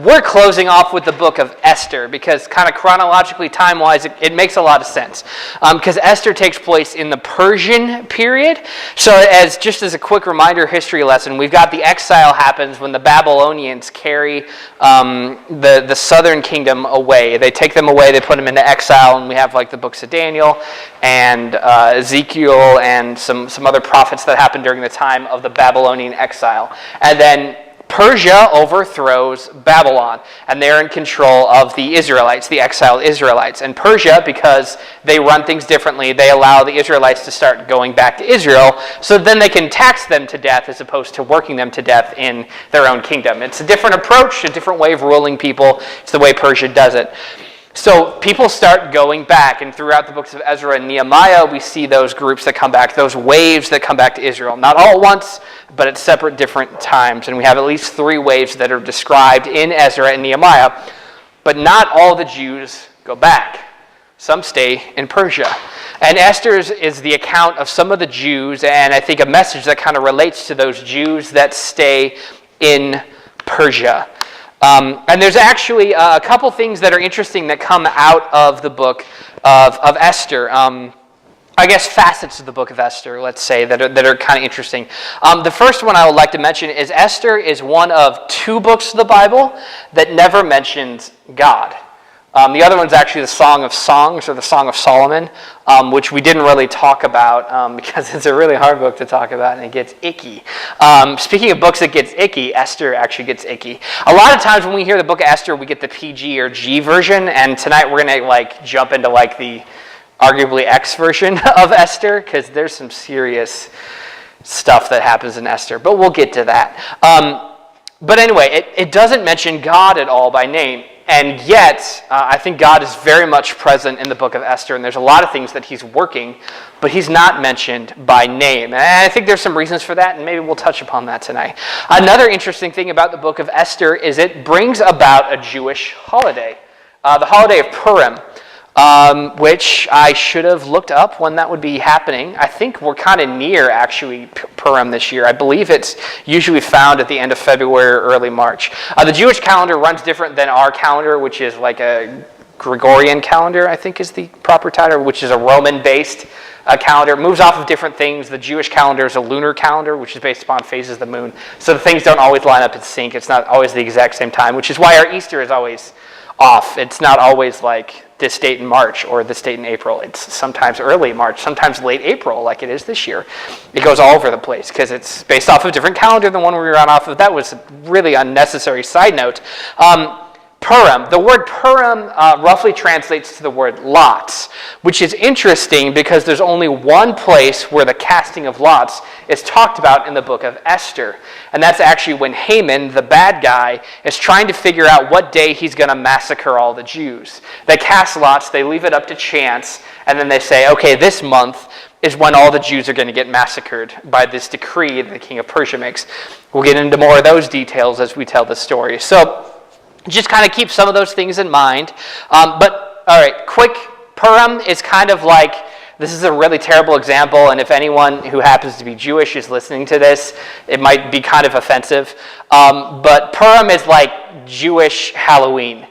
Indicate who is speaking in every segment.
Speaker 1: We're closing off with the book of Esther because kind of chronologically, time-wise, it makes a lot of sense. Because Esther takes place in the Persian period. So just as a quick reminder, history lesson, we've got the exile happens when the Babylonians carry the southern kingdom away. They take them away, they put them into exile, and we have like the books of Daniel and Ezekiel and some other prophets that happened during the time of the Babylonian exile. And then Persia overthrows Babylon, and they're in control of the Israelites, the exiled Israelites. And Persia, because they run things differently, they allow the Israelites to start going back to Israel, so then they can tax them to death as opposed to working them to death in their own kingdom. It's a different approach, a different way of ruling people. It's the way Persia does it. So people start going back, and throughout the books of Ezra and Nehemiah, we see those groups that come back, those waves that come back to Israel. Not all at once, but at separate different times. And we have at least 3 waves that are described in Ezra and Nehemiah. But not all the Jews go back. Some stay in Persia. And Esther is the account of some of the Jews, and I think a message that kind of relates to those Jews that stay in Persia. And there's actually a couple things that are interesting that come out of the book of Esther. I guess facets of the book of Esther, let's say, that are kind of interesting. The first one I would like to mention is Esther is one of 2 books of the Bible that never mentions God. The other one's actually the Song of Songs, or the Song of Solomon, which we didn't really talk about because it's a really hard book to talk about and it gets icky. Speaking of books that gets icky, Esther actually gets icky. A lot of times when we hear the book of Esther, we get the PG or G version, and tonight we're going to jump into the arguably X version of Esther, because there's some serious stuff that happens in Esther, but we'll get to that. But anyway, it doesn't mention God at all by name. And yet, I think God is very much present in the book of Esther, and there's a lot of things that he's working, but he's not mentioned by name. And I think there's some reasons for that, and maybe we'll touch upon that tonight. Another interesting thing about the book of Esther is it brings about a Jewish holiday, the holiday of Purim, which I should have looked up when that would be happening. I think we're kind of near, actually, Purim this year. I believe it's usually found at the end of February or early March. The Jewish calendar runs different than our calendar, which is like a Gregorian calendar, I think is the proper title, which is a Roman-based calendar. It moves off of different things. The Jewish calendar is a lunar calendar, which is based upon phases of the moon. So the things don't always line up in sync. It's not always the exact same time, which is why our Easter is always off. It's not always like this date in March or this date in April. It's sometimes early March, sometimes late April, like it is this year. It goes all over the place because it's based off of a different calendar than one we run off of. That was a really unnecessary side note. Purim. The word Purim roughly translates to the word lots, which is interesting because there's only one place where the casting of lots is talked about in the book of Esther. And that's actually when Haman, the bad guy, is trying to figure out what day he's going to massacre all the Jews. They cast lots, they leave it up to chance, and then they say, okay, this month is when all the Jews are going to get massacred by this decree that the king of Persia makes. We'll get into more of those details as we tell the story. So just kind of keep some of those things in mind. But, all right, quick, Purim is kind of like, this is a really terrible example, and if anyone who happens to be Jewish is listening to this, it might be kind of offensive. But Purim is like Jewish Halloween.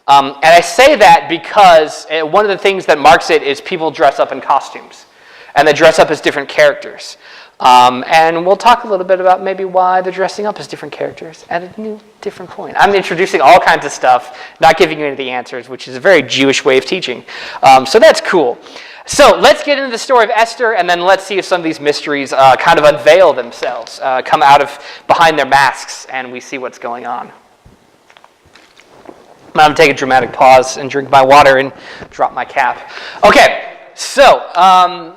Speaker 1: And I say that because one of the things that marks it is people dress up in costumes, and they dress up as different characters. And we'll talk a little bit about maybe why they're dressing up as different characters at a new, different point. I'm introducing all kinds of stuff, not giving you any of the answers, which is a very Jewish way of teaching. So that's cool. So let's get into the story of Esther, and then let's see if some of these mysteries kind of unveil themselves, come out of behind their masks, and we see what's going on. I'm going to take a dramatic pause and drink my water and drop my cap. Okay, so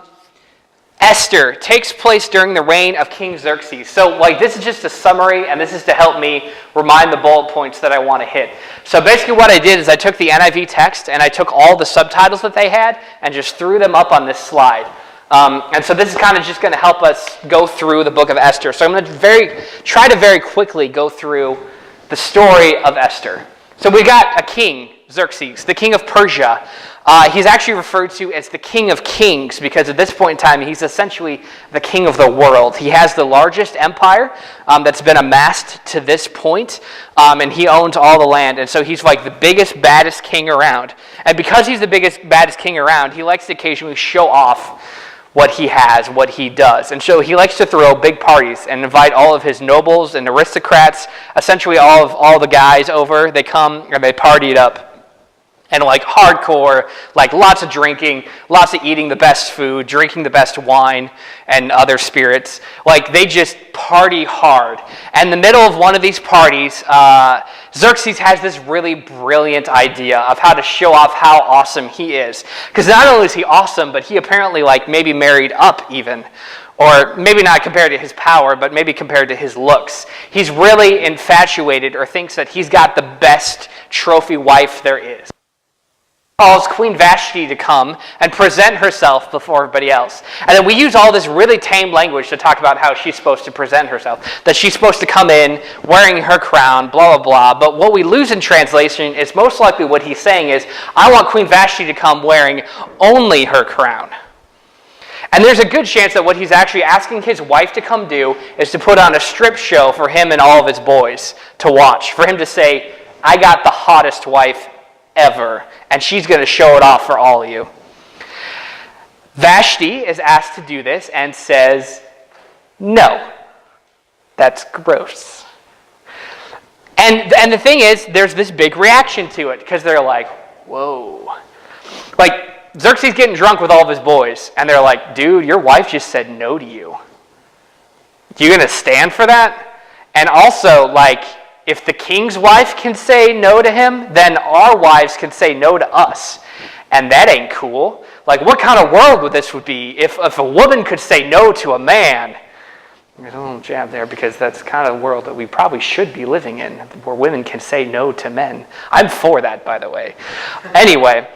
Speaker 1: Esther takes place during the reign of King Xerxes. So this is just a summary, and this is to help me remind the bullet points that I want to hit. So basically what I did is I took the NIV text, and I took all the subtitles that they had, and just threw them up on this slide. And so this is kind of just going to help us go through the book of Esther. So I'm going to try to very quickly go through the story of Esther. So we got a king, Xerxes, the king of Persia. He's actually referred to as the King of Kings because at this point in time, he's essentially the king of the world. He has the largest empire that's been amassed to this point, and he owns all the land. And so he's like the biggest, baddest king around. And because he's the biggest, baddest king around, he likes to occasionally show off what he has, what he does. And so he likes to throw big parties and invite all of his nobles and aristocrats, essentially all the guys over. They come and they party it up. And like hardcore, like lots of drinking, lots of eating the best food, drinking the best wine and other spirits. Like they just party hard. And in the middle of one of these parties, Xerxes has this really brilliant idea of how to show off how awesome he is. Because not only is he awesome, but he apparently like maybe married up even. Or maybe not compared to his power, but maybe compared to his looks. He's really infatuated or thinks that he's got the best trophy wife there is. Calls Queen Vashti to come and present herself before everybody else. And then we use all this really tame language to talk about how she's supposed to present herself. That she's supposed to come in wearing her crown, blah, blah, blah. But what we lose in translation is most likely what he's saying is, I want Queen Vashti to come wearing only her crown. And there's a good chance that what he's actually asking his wife to come do is to put on a strip show for him and all of his boys to watch. For him to say, I got the hottest wife ever, and she's going to show it off for all of you. Vashti is asked to do this and says, no, that's gross. And the thing is, there's this big reaction to it, because they're like, whoa. Like, Xerxes getting drunk with all of his boys, and they're like, dude, your wife just said no to you. You going to stand for that? And also, like, if the king's wife can say no to him, then our wives can say no to us. And that ain't cool. Like, what kind of world would this be if a woman could say no to a man? There's a little jab there because that's kind of the world that we probably should be living in, where women can say no to men. I'm for that, by the way. Anyway,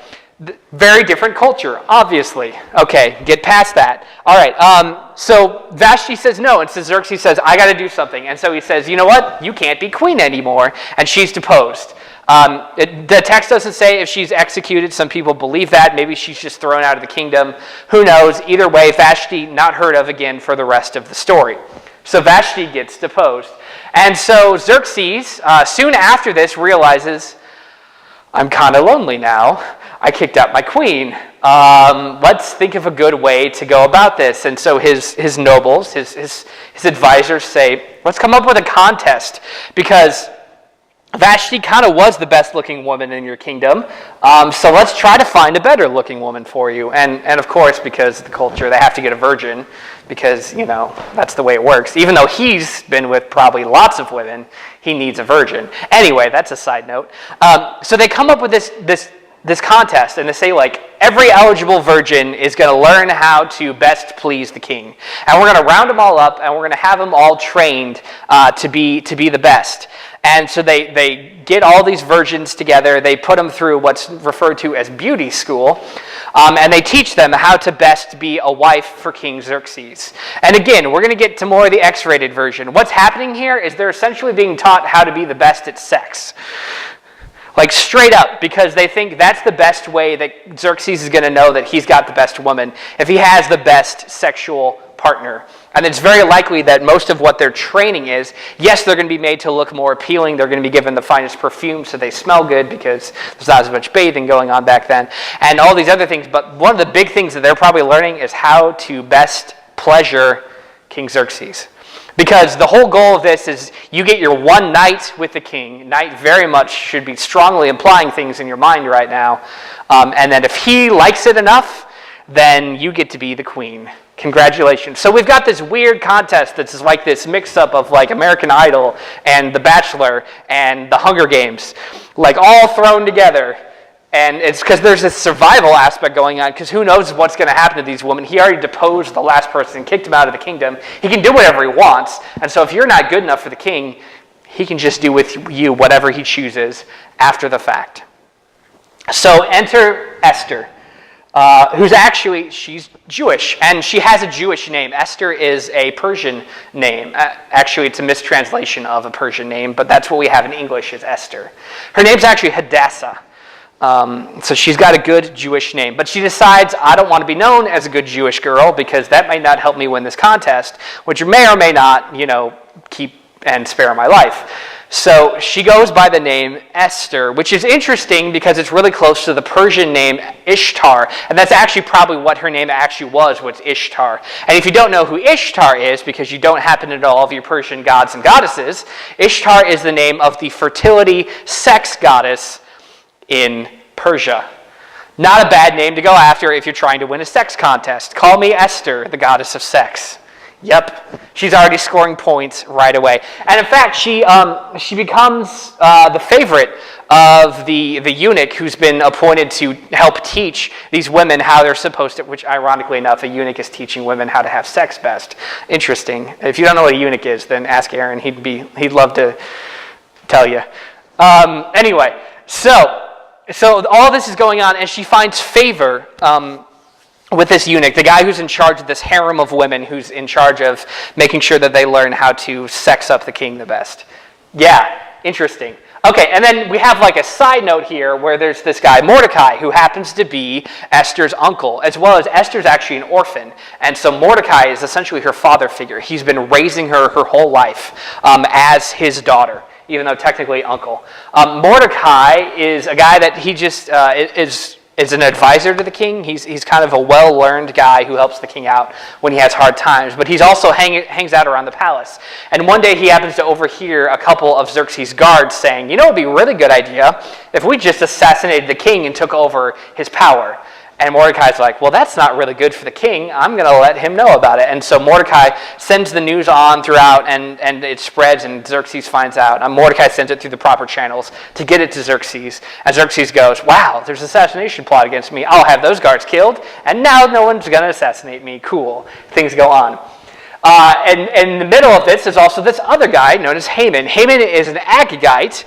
Speaker 1: very different culture, obviously. Okay, get past that. All right, so Vashti says no, and so Xerxes says, I got to do something. And so he says, you know what? You can't be queen anymore. And she's deposed. The text doesn't say if she's executed. Some people believe that. Maybe she's just thrown out of the kingdom. Who knows? Either way, Vashti not heard of again for the rest of the story. So Vashti gets deposed. And so Xerxes, soon after this, realizes, I'm kind of lonely now. I kicked out my queen. Let's think of a good way to go about this. And so his nobles, his advisors say, let's come up with a contest, because Vashti kind of was the best looking woman in your kingdom. So let's try to find a better looking woman for you. And of course, because of the culture, they have to get a virgin, because, you know, that's the way it works. Even though he's been with probably lots of women, he needs a virgin. Anyway, that's a side note. So they come up with this contest, and they say, like, every eligible virgin is going to learn how to best please the king. And we're going to round them all up, and we're going to have them all trained to be the best. And so they get all these virgins together. They put them through what's referred to as beauty school. And they teach them how to best be a wife for King Xerxes. And again, we're going to get to more of the X-rated version. What's happening here is they're essentially being taught how to be the best at sex. Like, straight up, because they think that's the best way that Xerxes is going to know that he's got the best woman, if he has the best sexual partner. And it's very likely that most of what their training is, yes, they're going to be made to look more appealing. They're going to be given the finest perfume so they smell good, because there's not as much bathing going on back then, and all these other things. But one of the big things that they're probably learning is how to best pleasure King Xerxes. Because the whole goal of this is you get your one night with the king. Night very much should be strongly implying things in your mind right now. And that if he likes it enough, then you get to be the queen. Congratulations. So we've got this weird contest that's like this mix-up of like American Idol and The Bachelor and The Hunger Games, like all thrown together. And it's because there's this survival aspect going on, because who knows what's going to happen to these women. He already deposed the last person, kicked him out of the kingdom. He can do whatever he wants. And so if you're not good enough for the king, he can just do with you whatever he chooses after the fact. So enter Esther, who's actually, she's Jewish, and she has a Jewish name. Esther is a Persian name. Actually, it's a mistranslation of a Persian name, but that's what we have in English is Esther. Her name's actually Hadassah. So she's got a good Jewish name. But she decides, I don't want to be known as a good Jewish girl because that might not help me win this contest, which may or may not, keep and spare my life. So she goes by the name Esther, which is interesting because it's really close to the Persian name Ishtar. And that's actually probably what her name actually was Ishtar. And if you don't know who Ishtar is, because you don't happen to know all of your Persian gods and goddesses, Ishtar is the name of the fertility sex goddess in Persia. Not a bad name to go after if you're trying to win a sex contest. Call me Esther, the goddess of sex. Yep, she's already scoring points right away. And in fact, she becomes the favorite of the eunuch who's been appointed to help teach these women how they're supposed to, which ironically enough, a eunuch is teaching women how to have sex best. Interesting. If you don't know what a eunuch is, then ask Aaron. He'd love to tell you. Anyway, so all this is going on, and she finds favor with this eunuch, the guy who's in charge of this harem of women, who's in charge of making sure that they learn how to sex up the king the best. Yeah, interesting. Okay, and then we have like a side note here where there's this guy, Mordecai, who happens to be Esther's uncle, as well as Esther's actually an orphan. And so Mordecai is essentially her father figure. He's been raising her whole life as his daughter, even though technically uncle. Mordecai is a guy that he just is an advisor to the king. He's kind of a well-learned guy who helps the king out when he has hard times, but he's also hangs out around the palace. And one day he happens to overhear a couple of Xerxes' guards saying, it would be a really good idea if we just assassinated the king and took over his power. And Mordecai's like, well, that's not really good for the king. I'm going to let him know about it. And so Mordecai sends the news on throughout, and it spreads, and Xerxes finds out. And Mordecai sends it through the proper channels to get it to Xerxes. And Xerxes goes, wow, there's an assassination plot against me. I'll have those guards killed, and now no one's going to assassinate me. Cool. Things go on. And in the middle of this is also this other guy known as Haman. Haman is an Agagite,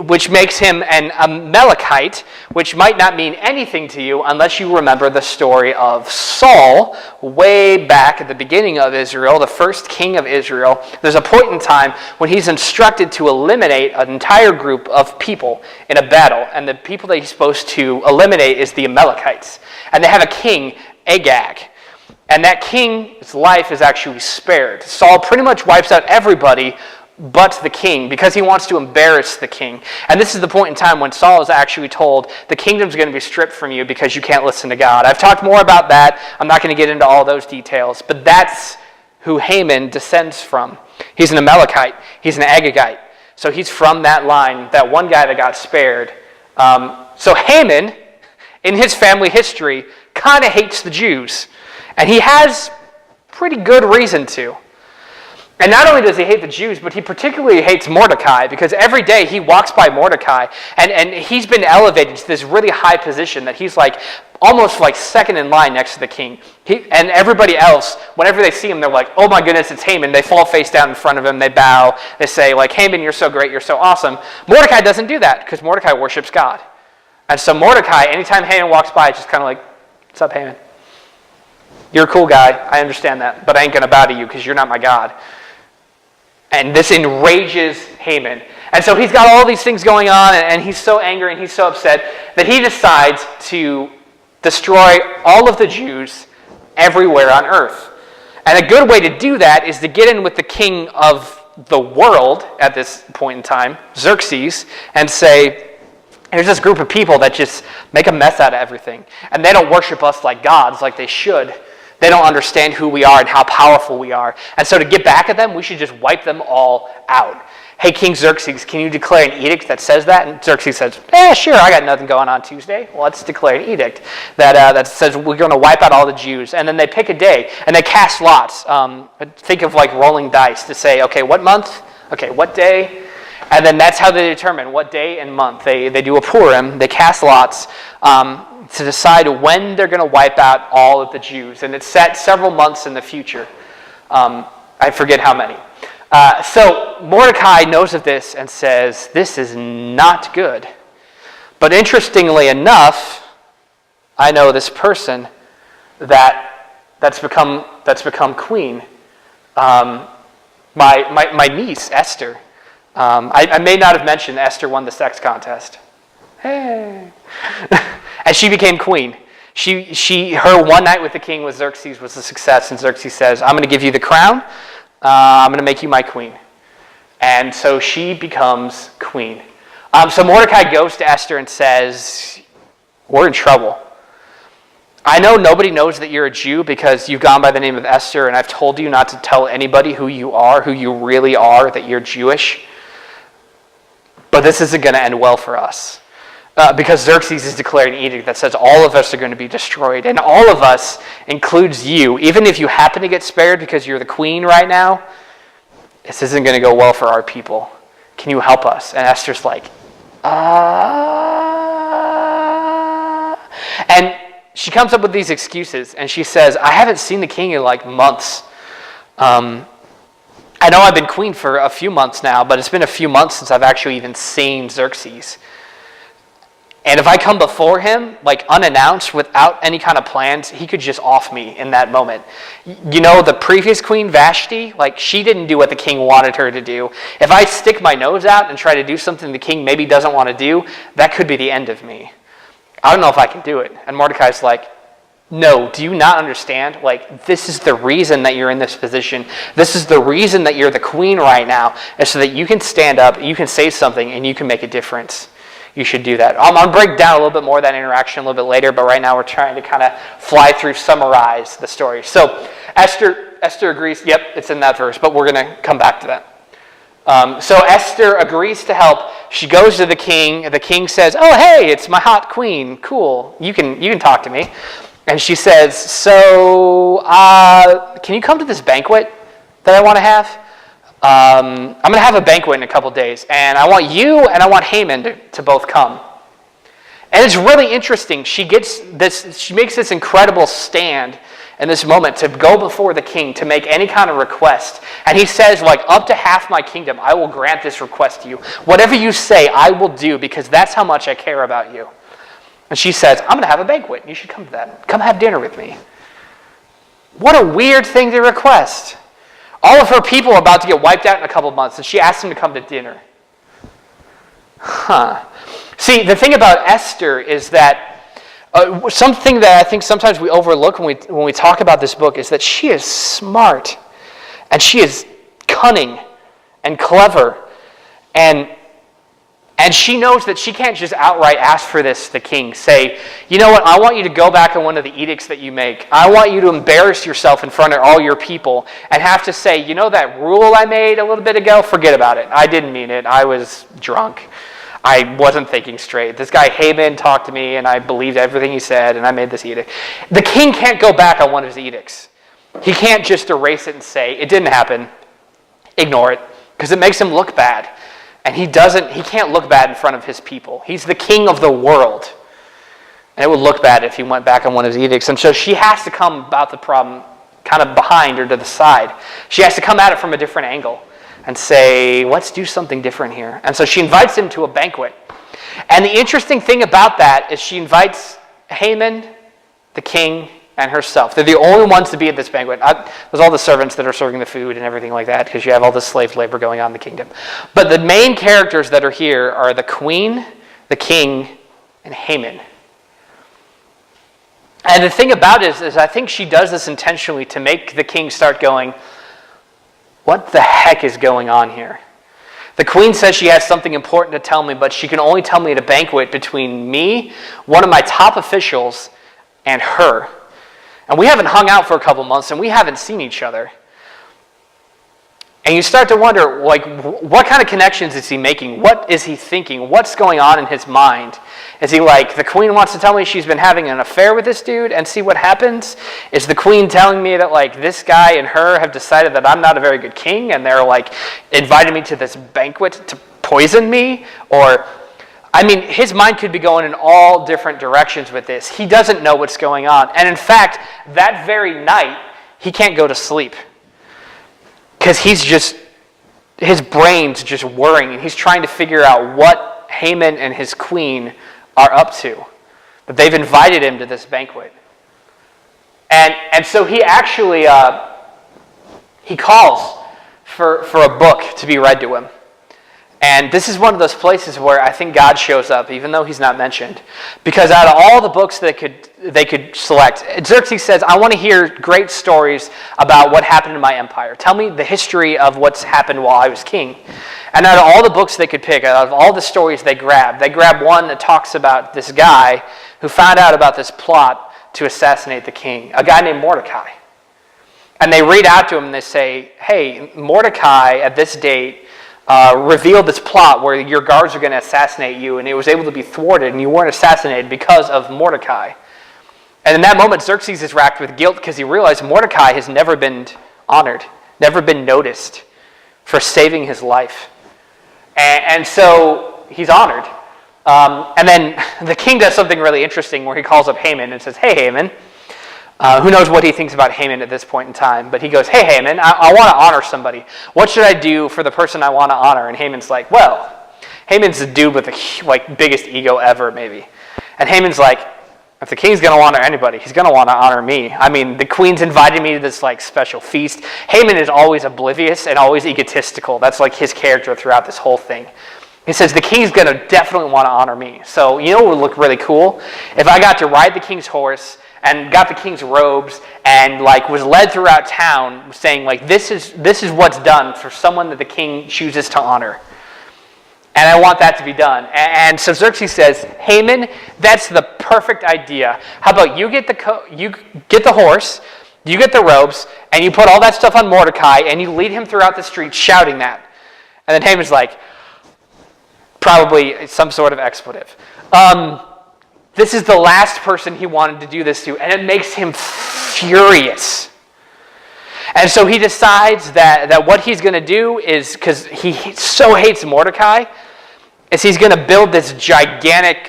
Speaker 1: which makes him an Amalekite, which might not mean anything to you unless you remember the story of Saul way back at the beginning of Israel, the first king of Israel. There's a point in time when he's instructed to eliminate an entire group of people in a battle, and the people that he's supposed to eliminate is the Amalekites. And they have a king, Agag. And that king's life is actually spared. Saul pretty much wipes out everybody but the king because he wants to embarrass the king. And this is the point in time when Saul is actually told, the kingdom's going to be stripped from you because you can't listen to God. I've talked more about that. I'm not going to get into all those details. But that's who Haman descends from. He's an Amalekite. He's an Agagite. So he's from that line, that one guy that got spared. So Haman, in his family history, kind of hates the Jews. And he has pretty good reason to. And not only does he hate the Jews, but he particularly hates Mordecai because every day he walks by Mordecai and he's been elevated to this really high position that he's like almost like second in line next to the king. And everybody else, whenever they see him, they're like, oh my goodness, it's Haman. They fall face down in front of him. They bow. They say, like, Haman, you're so great. You're so awesome. Mordecai doesn't do that because Mordecai worships God. And so Mordecai, anytime Haman walks by, it's just kind of like, what's up, Haman? You're a cool guy, I understand that, but I ain't going to bow to you because you're not my God. And this enrages Haman. And so he's got all these things going on, and he's so angry and he's so upset that he decides to destroy all of the Jews everywhere on earth. And a good way to do that is to get in with the king of the world at this point in time, Xerxes, and say, there's this group of people that just make a mess out of everything. And they don't worship us like gods, like they should. They don't understand who we are and how powerful we are. And so to get back at them, we should just wipe them all out. Hey, King Xerxes, can you declare an edict that says that? And Xerxes says, sure, I got nothing going on Tuesday. Well, let's declare an edict that says we're going to wipe out all the Jews. And then they pick a day, and they cast lots. Think of like rolling dice to say, okay, what month? Okay, what day? And then that's how they determine what day and month. They do a Purim. They cast lots to decide when they're going to wipe out all of the Jews. And it's set several months in the future. I forget how many. So Mordecai knows of this and says, this is not good. But interestingly enough, I know this person that's become queen. My niece, Esther. I may not have mentioned Esther won the sex contest. Hey. And she became queen. Her one night with the king with Xerxes was a success, and Xerxes says, I'm going to give you the crown. I'm going to make you my queen. And so she becomes queen. So Mordecai goes to Esther and says, we're in trouble. I know nobody knows that you're a Jew because you've gone by the name of Esther, and I've told you not to tell anybody who you really are, that you're Jewish. But this isn't going to end well for us. Because Xerxes has declared an edict that says all of us are going to be destroyed. And all of us includes you. Even if you happen to get spared because you're the queen right now, this isn't going to go well for our people. Can you help us? And Esther's like, And she comes up with these excuses. And she says, I haven't seen the king in like months. I know I've been queen for a few months now, but it's been a few months since I've actually even seen Xerxes. And if I come before him, like unannounced, without any kind of plans, he could just off me in that moment. You know, the previous queen, Vashti, like she didn't do what the king wanted her to do. If I stick my nose out and try to do something the king maybe doesn't want to do, that could be the end of me. I don't know if I can do it. And Mordecai's like, no, do you not understand? Like, this is the reason that you're in this position. This is the reason that you're the queen right now, is so that you can stand up, you can say something, and you can make a difference. You should do that. I'm going to break down a little bit more of that interaction a little bit later, but right now we're trying to kind of fly through, summarize the story. So Esther agrees. Yep, it's in that verse, but we're going to come back to that. So Esther agrees to help. She goes to the king. The king says, oh, hey, it's my hot queen. Cool. You can talk to me. And she says, so can you come to this banquet that I want to have? I'm going to have a banquet in a couple days, and I want you and I want Haman to both come. And it's really interesting. She makes this incredible stand in this moment to go before the king to make any kind of request. And he says, like, up to half my kingdom, I will grant this request to you. Whatever you say, I will do, because that's how much I care about you. And she says, I'm going to have a banquet. You should come to that. Come have dinner with me. What a weird thing to request. All of her people are about to get wiped out in a couple months, and she asks them to come to dinner. See, the thing about Esther is that something that I think sometimes we overlook when we talk about this book is that she is smart, and she is cunning and clever, and she knows that she can't just outright ask for this to the king. Say, you know what, I want you to go back on one of the edicts that you make. I want you to embarrass yourself in front of all your people and have to say, you know that rule I made a little bit ago? Forget about it. I didn't mean it. I was drunk. I wasn't thinking straight. This guy Haman talked to me and I believed everything he said and I made this edict. The king can't go back on one of his edicts. He can't just erase it and say, it didn't happen. Ignore it. Because it makes him look bad. And he can't look bad in front of his people. He's the king of the world. And it would look bad if he went back on one of his edicts. And so she has to come about the problem kind of behind or to the side. She has to come at it from a different angle and say, let's do something different here. And so she invites him to a banquet. And the interesting thing about that is she invites Haman, the king, and herself. They're the only ones to be at this banquet. There's all the servants that are serving the food and everything like that, because you have all this slave labor going on in the kingdom. But the main characters that are here are the queen, the king, and Haman. And the thing about it is I think she does this intentionally to make the king start going, what the heck is going on here? The queen says she has something important to tell me, but she can only tell me at a banquet between me, one of my top officials, and her. And we haven't hung out for a couple months, and we haven't seen each other. And you start to wonder, like, what kind of connections is he making? What is he thinking? What's going on in his mind? Is he like, the queen wants to tell me she's been having an affair with this dude and see what happens? Is the queen telling me that, like, this guy and her have decided that I'm not a very good king, and they're, like, inviting me to this banquet to poison me? Or, I mean, his mind could be going in all different directions with this. He doesn't know what's going on. And in fact, that very night, he can't go to sleep. Because his brain's just worrying, and he's trying to figure out what Haman and his queen are up to. That they've invited him to this banquet. And so he actually, he calls for a book to be read to him. And this is one of those places where I think God shows up, even though he's not mentioned. Because out of all the books they could select, Xerxes says, I want to hear great stories about what happened in my empire. Tell me the history of what's happened while I was king. And out of all the books they could pick, out of all the stories they grab one that talks about this guy who found out about this plot to assassinate the king, a guy named Mordecai. And they read out to him and they say, hey, Mordecai at this date revealed this plot where your guards are going to assassinate you, and it was able to be thwarted, and you weren't assassinated because of Mordecai. And in that moment, Xerxes is racked with guilt because he realized Mordecai has never been honored, never been noticed for saving his life. And so he's honored. And then the king does something really interesting where he calls up Haman and says, hey, Haman. Who knows what he thinks about Haman at this point in time, but he goes, hey, Haman, I want to honor somebody. What should I do for the person I want to honor? And Haman's like, well, Haman's the dude with the biggest ego ever, maybe. And Haman's like, if the king's going to honor anybody, he's going to want to honor me. I mean, the queen's invited me to this special feast. Haman is always oblivious and always egotistical. That's his character throughout this whole thing. He says, the king's going to definitely want to honor me. So you know what would look really cool? If I got to ride the king's horse and got the king's robes and was led throughout town saying this is what's done for someone that the king chooses to honor. And I want that to be done. And so Xerxes says, Haman, that's the perfect idea. How about you get the horse, you get the robes, and you put all that stuff on Mordecai, and you lead him throughout the streets shouting that. And then Haman's like, probably some sort of expletive. This is the last person he wanted to do this to, and it makes him furious. And so he decides that what he's going to do is, because he so hates Mordecai, is he's going to build this gigantic,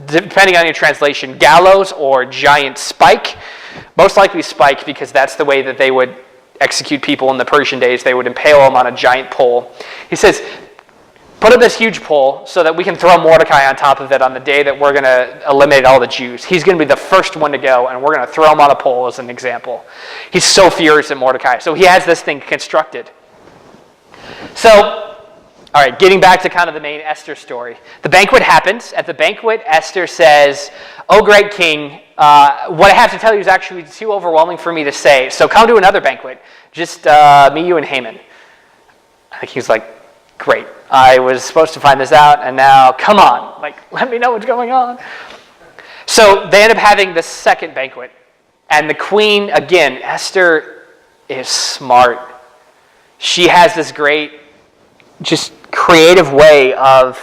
Speaker 1: depending on your translation, gallows or giant spike. Most likely spike, because that's the way that they would execute people in the Persian days. They would impale them on a giant pole. He says, put up this huge pole so that we can throw Mordecai on top of it on the day that we're going to eliminate all the Jews. He's going to be the first one to go, and we're going to throw him on a pole as an example. He's so furious at Mordecai. So he has this thing constructed. So, all right, getting back to kind of the main Esther story. The banquet happens. At the banquet, Esther says, oh, great king, what I have to tell you is actually too overwhelming for me to say. So come to another banquet. Just me, you, and Haman. I think he's like, great. I was supposed to find this out, and now, come on. Let me know what's going on. So they end up having the second banquet. And the queen, again, Esther is smart. She has this great, just creative way of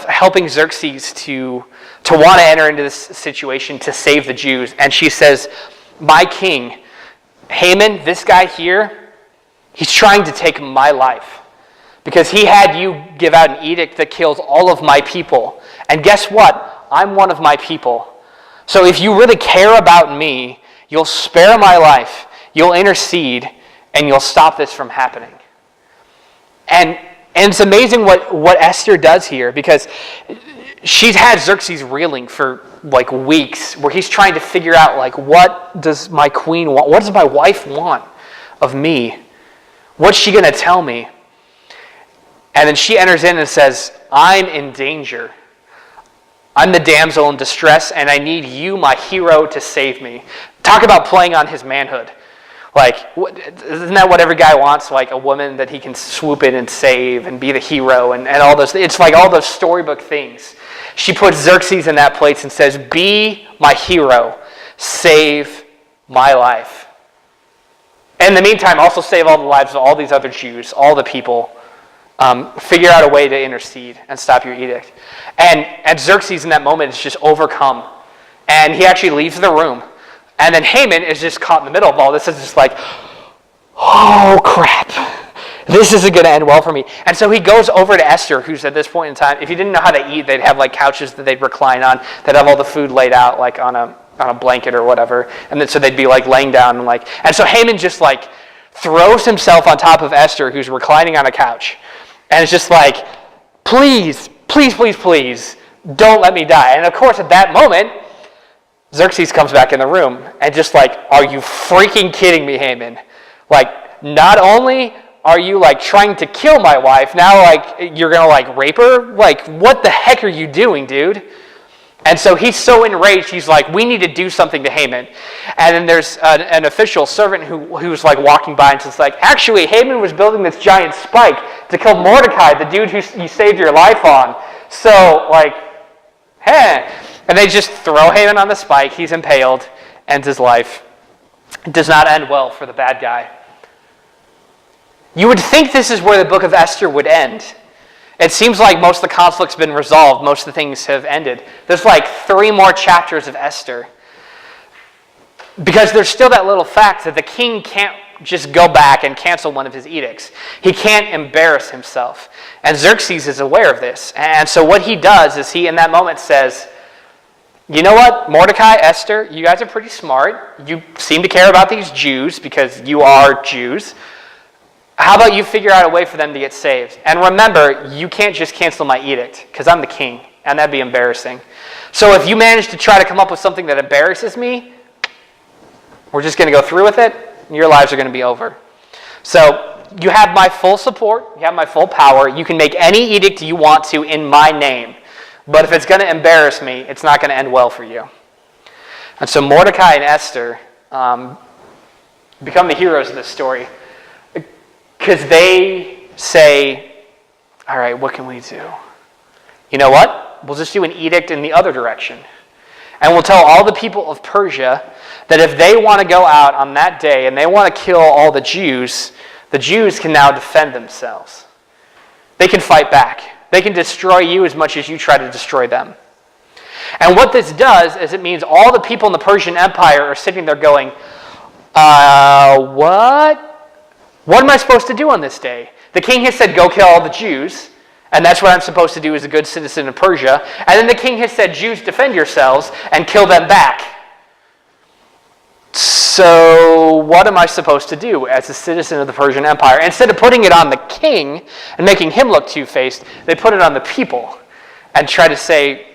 Speaker 1: helping Xerxes to want to enter into this situation to save the Jews. And she says, my king, Haman, this guy here, he's trying to take my life. Because he had you give out an edict that kills all of my people. And guess what? I'm one of my people. So if you really care about me, you'll spare my life, you'll intercede, and you'll stop this from happening. And it's amazing what Esther does here, because she's had Xerxes reeling for weeks, where he's trying to figure out what does my queen want? What does my wife want of me? What's she going to tell me? And then she enters in and says, I'm in danger. I'm the damsel in distress, and I need you, my hero, to save me. Talk about playing on his manhood. Isn't that what every guy wants? A woman that he can swoop in and save and be the hero and all those. It's all those storybook things. She puts Xerxes in that place and says, be my hero. Save my life. In the meantime, also save all the lives of all these other Jews, all the people. Figure out a way to intercede and stop your edict. And Xerxes in that moment is just overcome. And he actually leaves the room. And then Haman is just caught in the middle of all this. It's just oh crap. This isn't going to end well for me. And so he goes over to Esther, who's at this point in time, if you didn't know how to eat, they'd have couches that they'd recline on. They'd have all the food laid out on a blanket or whatever. And then so they'd be laying down and so Haman just throws himself on top of Esther, who's reclining on a couch. And it's just please, please, please, please, don't let me die. And of course, at that moment, Xerxes comes back in the room and just are you freaking kidding me, Haman? Not only are you like trying to kill my wife? Now like you're going to like rape her? Like what the heck are you doing, dude? And so he's so enraged, he's like, we need to do something to Haman. And then there's an official servant who's like walking by and says like, actually, Haman was building this giant spike to kill Mordecai, the dude who you saved your life on. So like, hey. And they just throw Haman on the spike, he's impaled, ends his life. It does not end well for the bad guy. You would think this is where the book of Esther would end. It seems like most of the conflict's been resolved. Most of the things have ended. There's like 3 more chapters of Esther. Because there's still that little fact that the king can't just go back and cancel one of his edicts. He can't embarrass himself. And Xerxes is aware of this. And so what he does is he, in that moment, says, you know what, Mordecai, Esther, you guys are pretty smart. You seem to care about these Jews because you are Jews. How about you figure out a way for them to get saved? And remember, you can't just cancel my edict, because I'm the king, and that'd be embarrassing. So if you manage to try to come up with something that embarrasses me, we're just going to go through with it, and your lives are going to be over. So you have my full support, you have my full power, you can make any edict you want to in my name, but if it's going to embarrass me, it's not going to end well for you. And so Mordecai and Esther become the heroes of this story. Because they say, all right, what can we do? You know what? We'll just do an edict in the other direction. And we'll tell all the people of Persia that if they want to go out on that day and they want to kill all the Jews can now defend themselves. They can fight back. They can destroy you as much as you try to destroy them. And what this does is it means all the people in the Persian Empire are sitting there going, what? What am I supposed to do on this day? The king has said, go kill all the Jews, and that's what I'm supposed to do as a good citizen of Persia. And then the king has said, Jews, defend yourselves and kill them back. So what am I supposed to do as a citizen of the Persian Empire? Instead of putting it on the king and making him look two-faced, they put it on the people and try to say,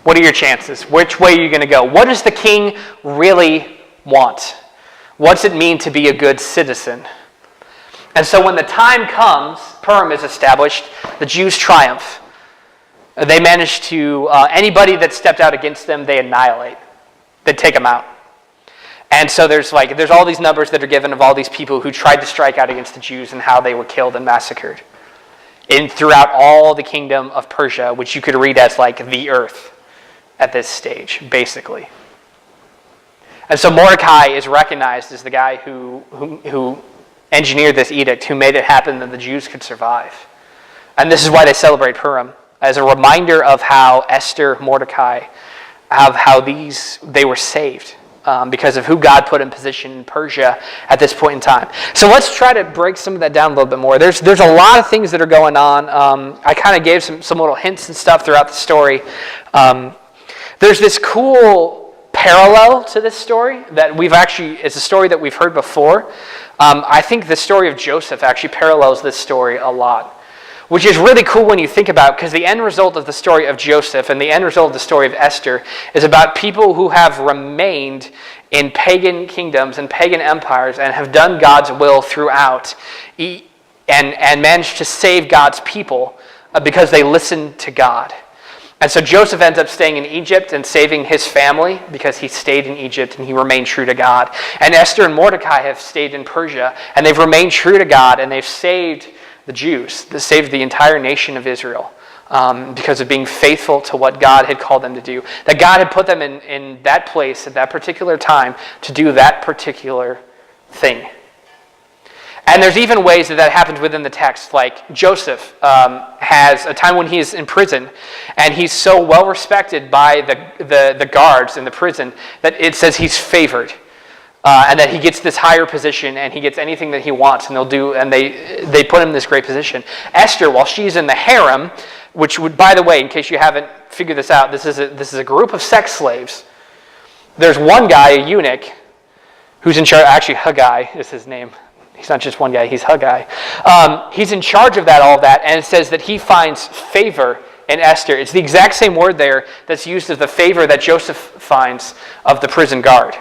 Speaker 1: what are your chances? Which way are you going to go? What does the king really want? What's it mean to be a good citizen? And so when the time comes, Purim is established, the Jews triumph. They manage to, anybody that stepped out against them, they annihilate. They take them out. And so there's all these numbers that are given of all these people who tried to strike out against the Jews and how they were killed and massacred. Throughout all the kingdom of Persia, which you could read as like the earth at this stage, basically. And so Mordecai is recognized as the guy who engineered this edict, who made it happen that the Jews could survive. And this is why they celebrate Purim, as a reminder of how Esther, Mordecai, how they were saved because of who God put in position in Persia at this point in time. So let's try to break some of that down a little bit more. There's a lot of things that are going on. I kind of gave some little hints and stuff throughout the story. There's this cool parallel to this story that it's a story that we've heard before. I think the story of Joseph actually parallels this story a lot, which is really cool when you think about it, because the end result of the story of Joseph and the end result of the story of Esther is about people who have remained in pagan kingdoms and pagan empires and have done God's will throughout and managed to save God's people because they listened to God. And so Joseph ends up staying in Egypt and saving his family because he stayed in Egypt and he remained true to God. And Esther and Mordecai have stayed in Persia and they've remained true to God and they've saved the Jews. They saved the entire nation of Israel because of being faithful to what God had called them to do. That God had put them in that place at that particular time to do that particular thing. And there's even ways that happens within the text, like Joseph has a time when he is in prison, and he's so well respected by the guards in the prison that it says he's favored, and that he gets this higher position, and he gets anything that he wants, and they put him in this great position. Esther, while she's in the harem, which would, by the way, in case you haven't figured this out, this is a group of sex slaves. There's one guy, a eunuch, who's in charge. Actually, Haggai is his name. He's not just one guy, he's Haggai. He's in charge of all of that, and it says that he finds favor in Esther. It's the exact same word there that's used as the favor that Joseph finds of the prison guard.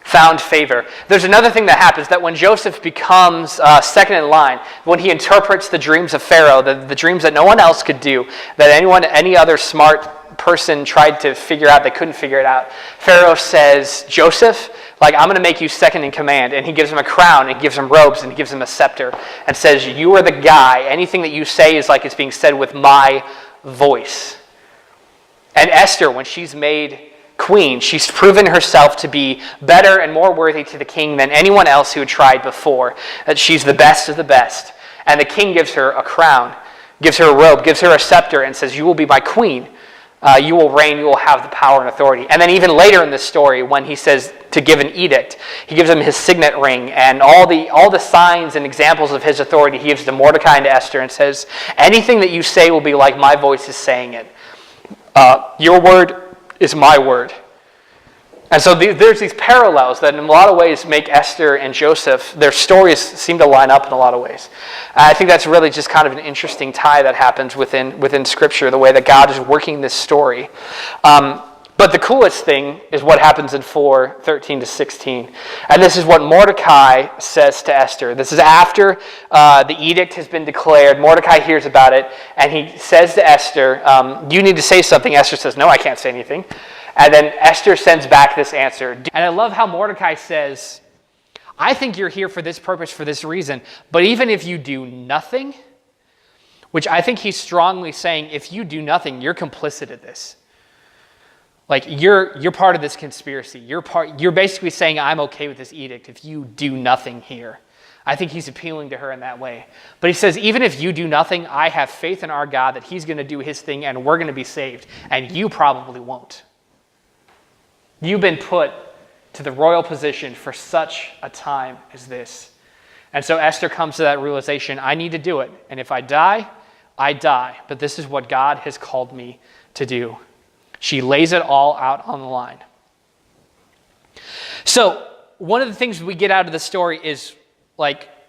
Speaker 1: found favor. There's another thing that happens, that when Joseph becomes second in line, when he interprets the dreams of Pharaoh, the dreams that no one else could do, that any other smart person tried to figure out, they couldn't figure it out. Pharaoh says, Joseph, I'm going to make you second in command. And he gives him a crown, and gives him robes, and he gives him a scepter, and says, you are the guy. Anything that you say is like it's being said with my voice. And Esther, when she's made queen, she's proven herself to be better and more worthy to the king than anyone else who had tried before. That she's the best of the best. And the king gives her a crown, gives her a robe, gives her a scepter, and says, you will be my queen. You will reign, you will have the power and authority. And then even later in this story, when he says to give an edict, he gives him his signet ring and all the signs and examples of his authority. He gives to Mordecai and to Esther and says, anything that you say will be like my voice is saying it. Your word is my word. And so there's these parallels that in a lot of ways make Esther and Joseph, their stories seem to line up in a lot of ways. I think that's really just kind of an interesting tie that happens within Scripture, the way that God is working this story. But the coolest thing is what happens in 4:13 to 16. And this is what Mordecai says to Esther. This is after the edict has been declared. Mordecai hears about it, and he says to Esther, you need to say something. Esther says, no, I can't say anything. And then Esther sends back this answer. And I love how Mordecai says, I think you're here for this purpose, for this reason. But even if you do nothing, which I think he's strongly saying, if you do nothing, you're complicit in this. You're part of this conspiracy. You're basically saying, I'm okay with this edict if you do nothing here. I think he's appealing to her in that way. But he says, even if you do nothing, I have faith in our God that he's going to do his thing and we're going to be saved. And you probably won't. You've been put to the royal position for such a time as this. And so Esther comes to that realization, I need to do it. And if I die, I die. But this is what God has called me to do. She lays it all out on the line. So one of the things we get out of the story is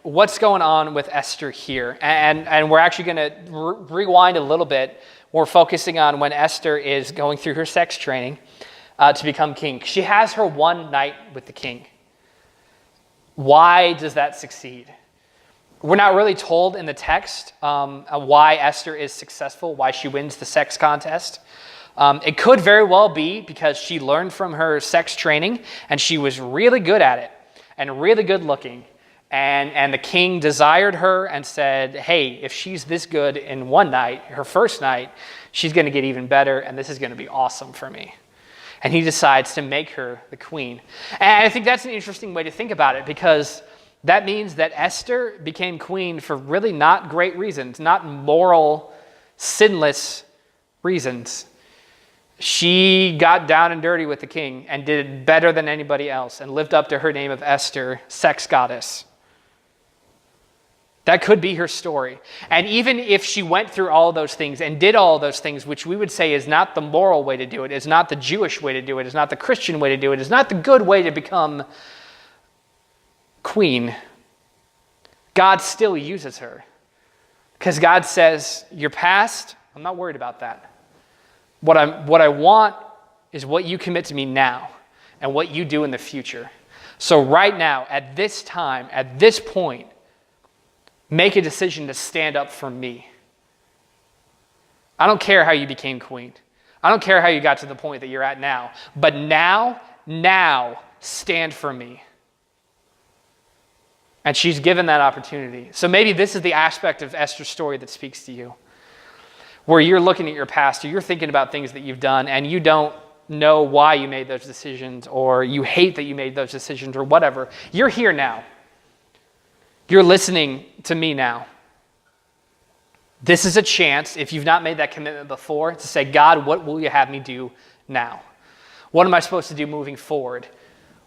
Speaker 1: what's going on with Esther here. And we're actually going to rewind a little bit. We're focusing on when Esther is going through her sex training to become king. She has her one night with the king. Why does that succeed? We're not really told in the text why Esther is successful, why she wins the sex contest. It could very well be because she learned from her sex training and she was really good at it and really good looking. And the king desired her and said, hey, if she's this good in one night, her first night, she's going to get even better and this is going to be awesome for me. And he decides to make her the queen. And I think that's an interesting way to think about it because that means that Esther became queen for really not great reasons, not moral, sinless reasons. She got down and dirty with the king and did better than anybody else and lived up to her name of Esther, sex goddess. That could be her story. And even if she went through all those things and did all those things, which we would say is not the moral way to do it, is not the Jewish way to do it, is not the Christian way to do it, is not the good way to become queen, God still uses her. Because God says, your past, I'm not worried about that. What I want is what you commit to me now and what you do in the future. So right now, at this time, at this point, make a decision to stand up for me. I don't care how you became queen. I don't care how you got to the point that you're at now. But now, stand for me. And she's given that opportunity. So maybe this is the aspect of Esther's story that speaks to you. Where you're looking at your past, or you're thinking about things that you've done, and you don't know why you made those decisions, or you hate that you made those decisions, or whatever. You're here now. You're listening to me now. This is a chance, if you've not made that commitment before, to say, God, what will you have me do now? What am I supposed to do moving forward?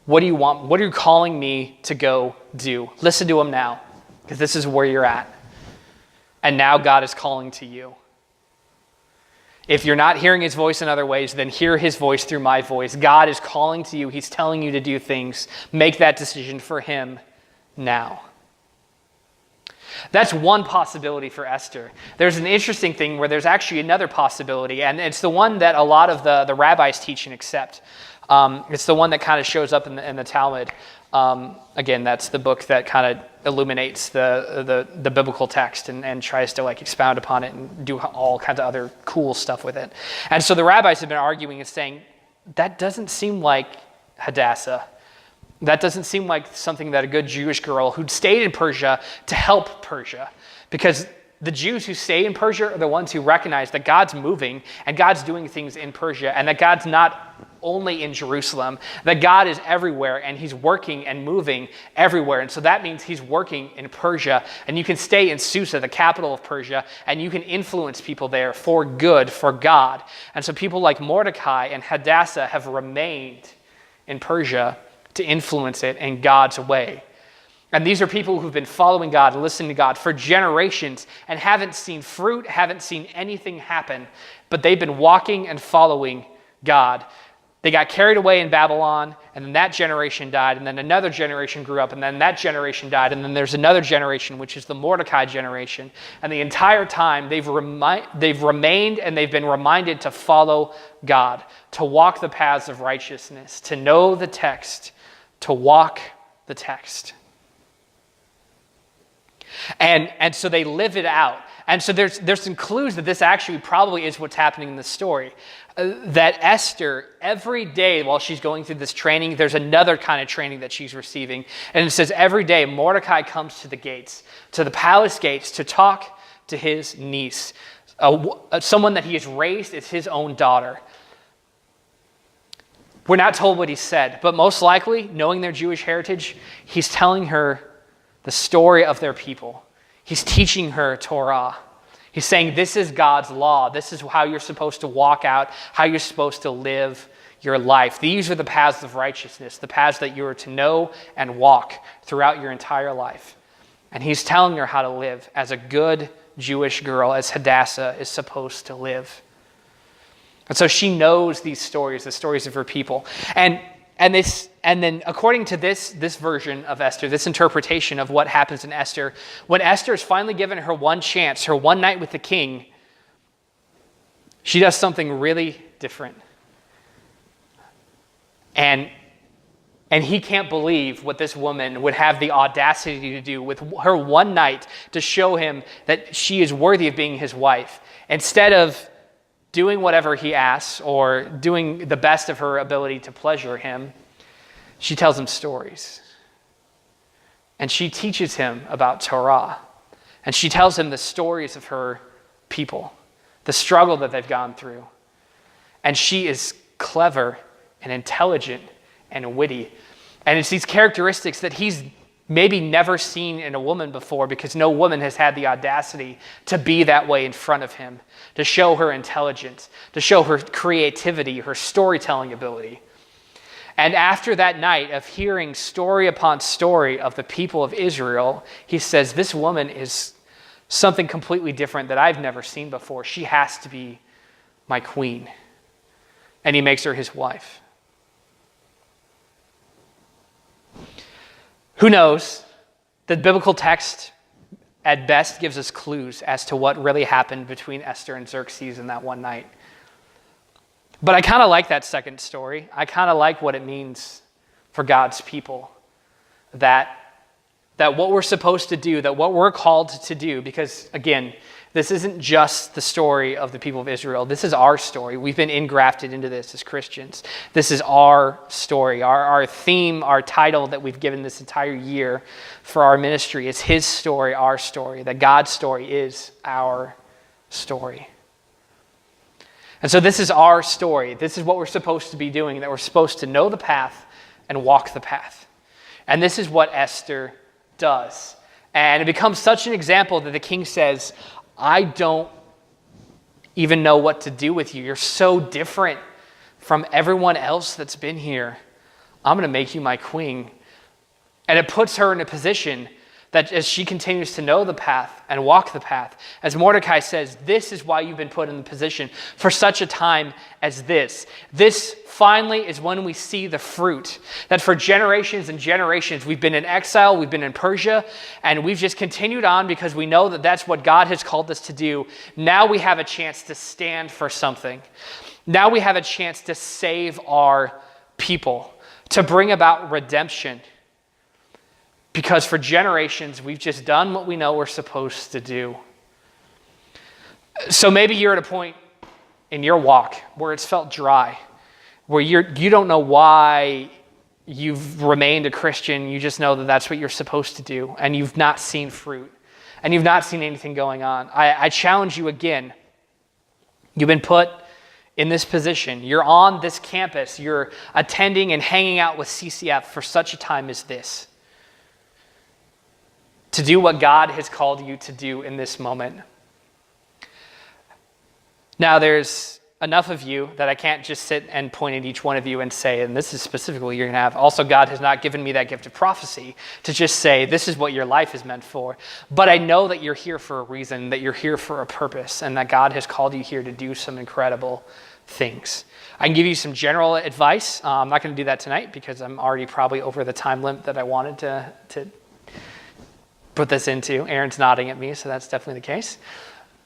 Speaker 1: What do you want? What are you calling me to go do? Listen to him now, because this is where you're at. And now God is calling to you. If you're not hearing his voice in other ways, then hear his voice through my voice. God is calling to you. He's telling you to do things. Make that decision for him now. That's one possibility for Esther. There's an interesting thing where there's actually another possibility, and it's the one that a lot of the rabbis teach and accept. It's the one that kind of shows up in the Talmud. Again, that's the book that kind of illuminates the biblical text and tries to expound upon it and do all kinds of other cool stuff with it. And so the rabbis have been arguing and saying, that doesn't seem like Hadassah. That doesn't seem like something that a good Jewish girl who'd stayed in Persia to help Persia. Because the Jews who stay in Persia are the ones who recognize that God's moving and God's doing things in Persia, and that God's not only in Jerusalem, that God is everywhere and he's working and moving everywhere. And so that means he's working in Persia, and you can stay in Susa, the capital of Persia, and you can influence people there for good, for God. And so people like Mordecai and Hadassah have remained in Persia to influence it in God's way. And these are people who've been following God, listening to God for generations and haven't seen fruit, haven't seen anything happen, but they've been walking and following God. They got carried away in Babylon, and then that generation died, and then another generation grew up, and then that generation died, and then there's another generation, which is the Mordecai generation. And the entire time, they've remained and they've been reminded to follow God, to walk the paths of righteousness, to know the text, to walk the text. And so they live it out. And so there's some clues that this actually probably is what's happening in the story. That Esther, every day while she's going through this training, there's another kind of training that she's receiving. And it says every day Mordecai comes to the gates, to the palace gates, to talk to his niece, someone that he has raised as his own daughter. We're not told what he said, but most likely, knowing their Jewish heritage, he's telling her the story of their people. He's teaching her Torah. He's saying this is God's law. This is how you're supposed to walk out, how you're supposed to live your life. These are the paths of righteousness, the paths that you are to know and walk throughout your entire life. And he's telling her how to live as a good Jewish girl, as Hadassah is supposed to live. And so she knows these stories, the stories of her people. And then according to this version of Esther, this interpretation of what happens in Esther, when Esther is finally given her one chance, her one night with the king, she does something really different. And he can't believe what this woman would have the audacity to do with her one night to show him that she is worthy of being his wife. Instead of doing whatever he asks or doing the best of her ability to pleasure him, she tells him stories. And she teaches him about Torah. And she tells him the stories of her people, the struggle that they've gone through. And she is clever and intelligent and witty. And it's these characteristics that he's maybe never seen in a woman before, because no woman has had the audacity to be that way in front of him, to show her intelligence, to show her creativity, her storytelling ability. And after that night of hearing story upon story of the people of Israel, he says, this woman is something completely different that I've never seen before. She has to be my queen. And he makes her his wife. Who knows? The biblical text at best gives us clues as to what really happened between Esther and Xerxes in that one night. But I kind of like that second story. I kind of like what it means for God's people. That what we're supposed to do, that what we're called to do, because again, this isn't just the story of the people of Israel. This is our story. We've been engrafted into this as Christians. This is our story. Our theme, our title that we've given this entire year for our ministry is His story, our story. That God's story is our story. And so this is our story. This is what we're supposed to be doing, that we're supposed to know the path and walk the path. And this is what Esther does. And it becomes such an example that the king says, I don't even know what to do with you. You're so different from everyone else that's been here. I'm going to make you my queen. And it puts her in a position That as she continues to know the path and walk the path, as Mordecai says, this is why you've been put in the position for such a time as this. This finally is when we see the fruit. That for generations and generations, we've been in exile, we've been in Persia, and we've just continued on because we know that that's what God has called us to do. Now we have a chance to stand for something. Now we have a chance to save our people, to bring about redemption. Because for generations, we've just done what we know we're supposed to do. So maybe you're at a point in your walk where it's felt dry, where you don't know why you've remained a Christian. You just know that that's what you're supposed to do, and you've not seen fruit, and you've not seen anything going on. I challenge you again. You've been put in this position. You're on this campus. You're attending and hanging out with CCF for such a time as this, to do what God has called you to do in this moment. Now, there's enough of you that I can't just sit and point at each one of you and say, and this is specifically what you're going to have. Also, God has not given me that gift of prophecy to just say, this is what your life is meant for. But I know that you're here for a reason, that you're here for a purpose, and that God has called you here to do some incredible things. I can give you some general advice. I'm not going to do that tonight because I'm already probably over the time limit that I wanted to put this into. Aaron's nodding at me, so that's definitely the case.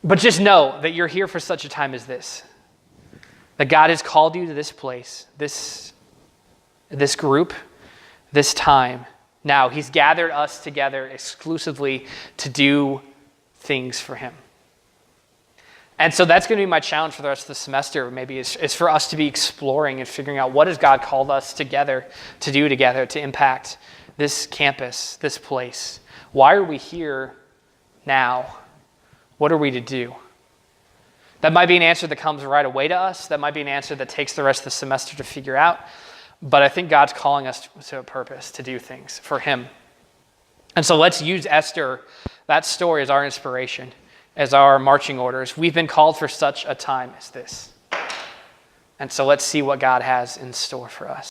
Speaker 1: But just know that you're here for such a time as this. That God has called you to this place, this group, this time. Now, he's gathered us together exclusively to do things for him. And so that's going to be my challenge for the rest of the semester, maybe, is for us to be exploring and figuring out what has God called us together to do together to impact this campus, this place. Why are we here now? What are we to do? That might be an answer that comes right away to us. That might be an answer that takes the rest of the semester to figure out. But I think God's calling us to a purpose, to do things for him. And so let's use Esther, that story, as our inspiration, as our marching orders. We've been called for such a time as this. And so let's see what God has in store for us.